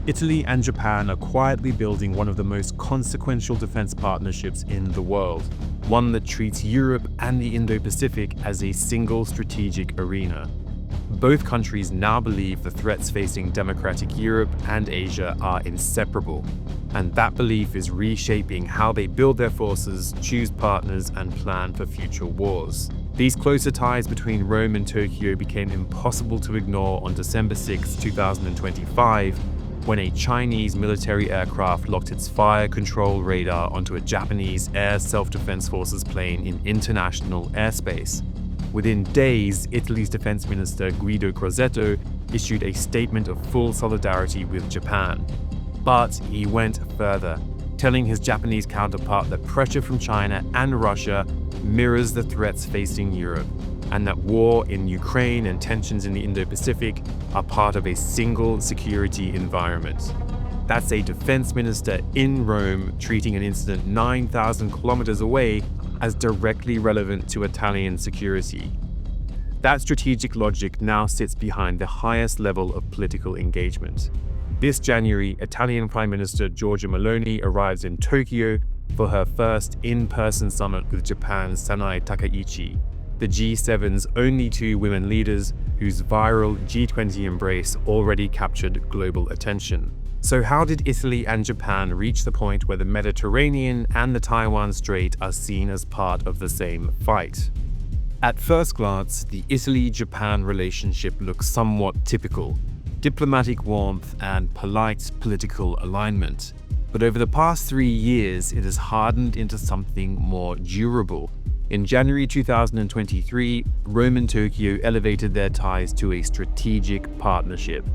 Italy and Japan are quietly building one of the most consequential defense partnerships in the world, one that treats Europe and the Indo-Pacific as a single strategic arena. Both countries now believe the threats facing democratic Europe and Asia are inseparable, and that belief is reshaping how they build their forces, choose partners, and plan for future wars. These closer ties between Rome and Tokyo became impossible to ignore on December 6, 2025, when a Chinese military aircraft locked its fire control radar onto a Japanese Air Self-Defense Forces plane in international airspace. Within days, Italy's defense minister Guido Crosetto issued a statement of full solidarity with Japan. But he went further, telling his Japanese counterpart that pressure from China and Russia mirrors the threats facing Europe, and that war in Ukraine and tensions in the Indo-Pacific are part of a single security environment. That's a defense minister in Rome treating an incident 9,000 kilometers away as directly relevant to Italian security. That strategic logic now sits behind the highest level of political engagement. This January, Italian Prime Minister Giorgia Meloni arrives in Tokyo for her first in-person summit with Japan's Sanae Takaichi, the G7's only two women leaders whose viral G20 embrace already captured global attention. So how did Italy and Japan reach the point where the Mediterranean and the Taiwan Strait are seen as part of the same fight? At first glance, the Italy-Japan relationship looks somewhat typical: diplomatic warmth and polite political alignment. But over the past 3 years, it has hardened into something more durable. In January 2023, Rome and Tokyo elevated their ties to a strategic partnership.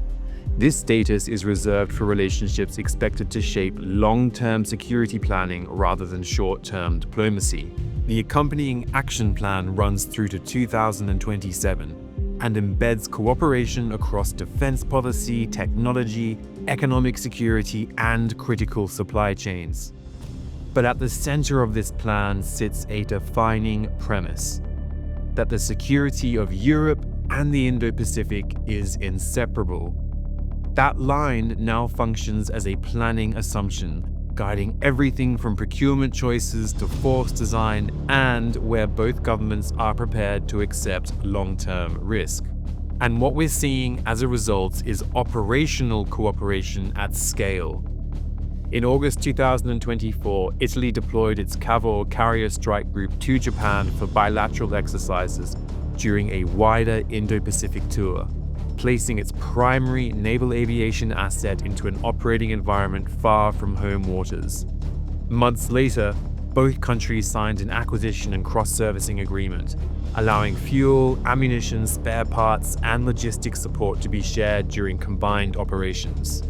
This status is reserved for relationships expected to shape long-term security planning rather than short-term diplomacy. The accompanying action plan runs through to 2027 and embeds cooperation across defense policy, technology, economic security, and critical supply chains. But at the center of this plan sits a defining premise: that the security of Europe and the Indo-Pacific is inseparable. That line now functions as a planning assumption, guiding everything from procurement choices to force design, and where both governments are prepared to accept long-term risk. And what we're seeing as a result is operational cooperation at scale. In August 2024, Italy deployed its Cavour carrier strike group to Japan for bilateral exercises during a wider Indo-Pacific tour, placing its primary naval aviation asset into an operating environment far from home waters. Months later, both countries signed an acquisition and cross-servicing agreement, allowing fuel, ammunition, spare parts, and logistics support to be shared during combined operations.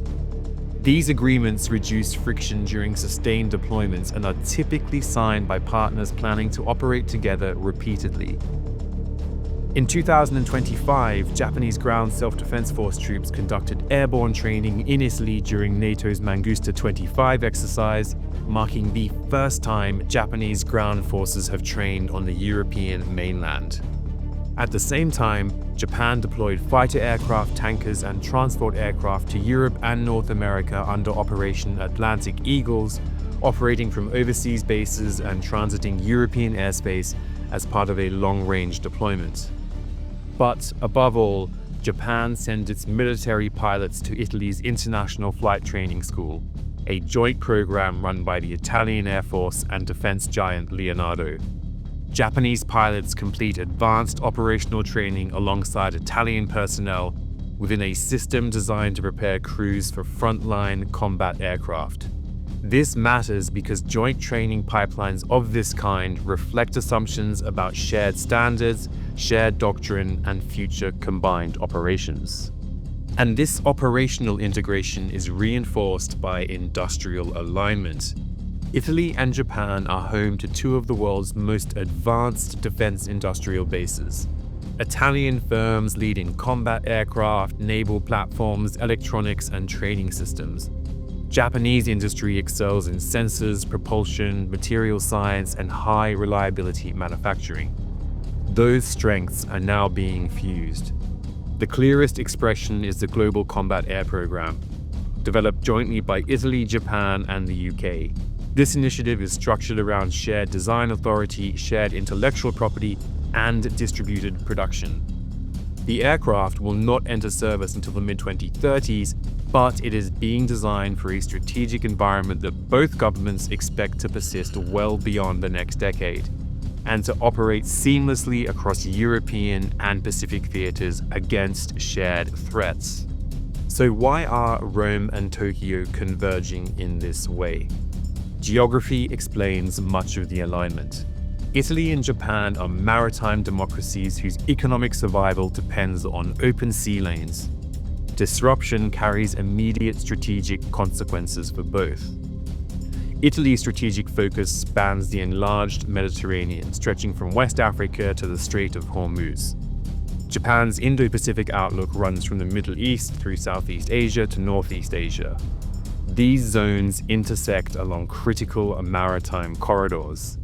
These agreements reduce friction during sustained deployments and are typically signed by partners planning to operate together repeatedly. In 2025, Japanese ground self-defense force troops conducted airborne training in Italy during NATO's Mangusta 25 exercise, marking the first time Japanese ground forces have trained on the European mainland. At the same time, Japan deployed fighter aircraft, tankers, and transport aircraft to Europe and North America under Operation Atlantic Eagles, operating from overseas bases and transiting European airspace as part of a long-range deployment. But above all, Japan sent its military pilots to Italy's International Flight Training School, a joint program run by the Italian Air Force and defense giant Leonardo. Japanese pilots complete advanced operational training alongside Italian personnel within a system designed to prepare crews for frontline combat aircraft. This matters because joint training pipelines of this kind reflect assumptions about shared standards, shared doctrine, and future combined operations. And this operational integration is reinforced by industrial alignment. Italy and Japan are home to two of the world's most advanced defense industrial bases. Italian firms lead in combat aircraft, naval platforms, electronics, and training systems. Japanese industry excels in sensors, propulsion, material science, and high-reliability manufacturing. Those strengths are now being fused. The clearest expression is the Global Combat Air Program. developed jointly by Italy, Japan, and the UK. This initiative is structured around shared design authority, shared intellectual property, and distributed production. The aircraft will not enter service until the mid-2030s, but it is being designed for a strategic environment that both governments expect to persist well beyond the next decade, and to operate seamlessly across European and Pacific theaters against shared threats. So why are Rome and Tokyo converging in this way? Geography explains much of the alignment. Italy and Japan are maritime democracies whose economic survival depends on open sea lanes. Disruption carries immediate strategic consequences for both. Italy's strategic focus spans the enlarged Mediterranean, stretching from West Africa to the Strait of Hormuz. Japan's Indo-Pacific outlook runs from the Middle East through Southeast Asia to Northeast Asia. These zones intersect along critical maritime corridors,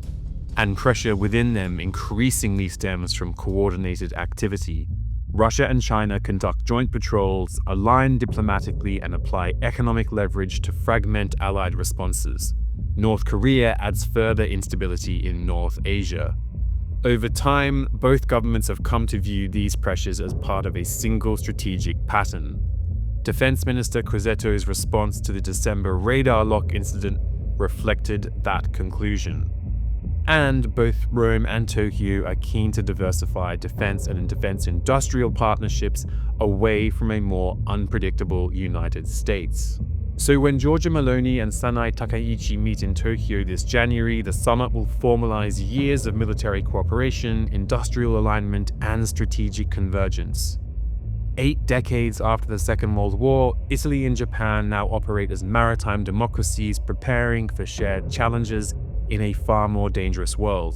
and pressure within them increasingly stems from coordinated activity. Russia and China conduct joint patrols, align diplomatically, and apply economic leverage to fragment allied responses. North Korea adds further instability in North Asia. Over time, both governments have come to view these pressures as part of a single strategic pattern. Defense Minister Crosetto's response to the December radar lock incident reflected that conclusion. And both Rome and Tokyo are keen to diversify defense and defense industrial partnerships away from a more unpredictable United States. So when Giorgia Meloni and Sanae Takaichi meet in Tokyo this January, the summit will formalize years of military cooperation, industrial alignment, and strategic convergence. 8 decades after the Second World War, Italy and Japan now operate as maritime democracies preparing for shared challenges in a far more dangerous world.